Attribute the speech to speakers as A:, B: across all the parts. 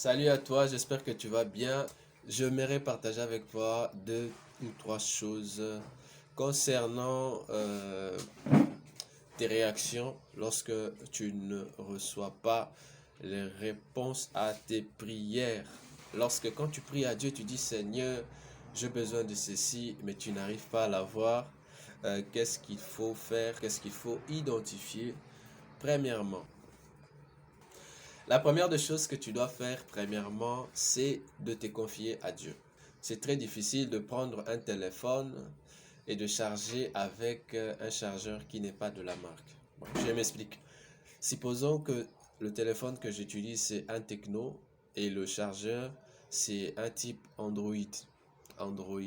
A: Salut à toi, j'espère que tu vas bien. J'aimerais partager avec toi deux ou trois choses concernant tes réactions lorsque tu ne reçois pas les réponses à tes prières. Lorsque quand tu pries à Dieu, tu dis Seigneur, j'ai besoin de ceci, mais tu n'arrives pas à l'avoir. Qu'est-ce qu'il faut faire? Qu'est-ce qu'il faut identifier? Premièrement, la première des choses que tu dois faire, premièrement, c'est de te confier à Dieu. C'est très difficile de prendre un téléphone et de charger avec un chargeur qui n'est pas de la marque. Bon, je m'explique. Supposons que le téléphone que j'utilise, c'est un Tecno et le chargeur, c'est un type Android. Android,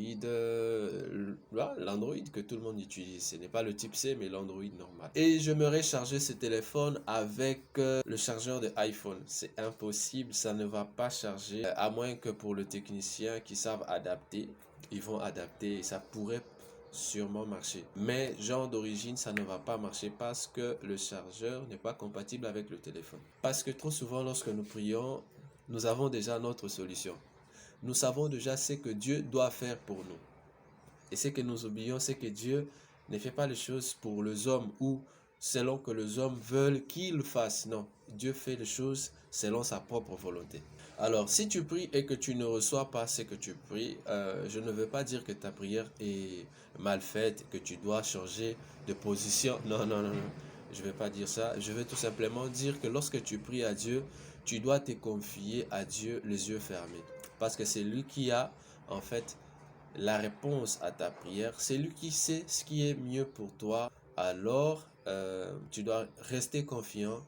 A: l'Android que tout le monde utilise. Ce n'est pas le type C, mais l'Android normal. Et je me recharger ce téléphone avec le chargeur de iPhone. C'est impossible, ça ne va pas charger, à moins que pour le technicien qui savent adapter, ils vont adapter et ça pourrait sûrement marcher. Mais genre d'origine, ça ne va pas marcher parce que le chargeur n'est pas compatible avec le téléphone. Parce que trop souvent, lorsque nous prions, nous avons déjà notre solution. Nous savons déjà ce que Dieu doit faire pour nous. Et ce que nous oublions, c'est que Dieu ne fait pas les choses pour les hommes ou selon que les hommes veulent qu'il fasse. Non, Dieu fait les choses selon sa propre volonté. Alors, si tu pries et que tu ne reçois pas ce que tu pries, je ne veux pas dire que ta prière est mal faite, que tu dois changer de position. Non, non, non, non. Je ne vais pas dire ça. Je veux tout simplement dire que lorsque tu pries à Dieu, tu dois te confier à Dieu les yeux fermés. Parce que c'est lui qui a, en fait, la réponse à ta prière. C'est lui qui sait ce qui est mieux pour toi. Alors, tu dois rester confiant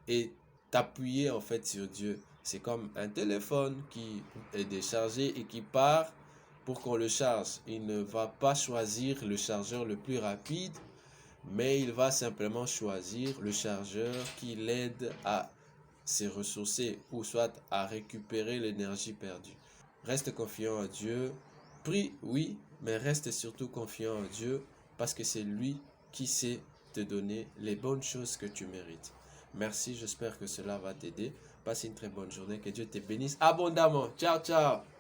A: et t'appuyer en fait sur Dieu. C'est comme un téléphone qui est déchargé et qui part pour qu'on le charge. Il ne va pas choisir le chargeur le plus rapide, mais il va simplement choisir le chargeur qui l'aide à se ressourcer ou soit à récupérer l'énergie perdue. Reste confiant en Dieu. Prie, oui, mais reste surtout confiant en Dieu parce que c'est lui qui sait te donner les bonnes choses que tu mérites. Merci, j'espère que cela va t'aider. Passe une très bonne journée. Que Dieu te bénisse abondamment. Ciao, ciao.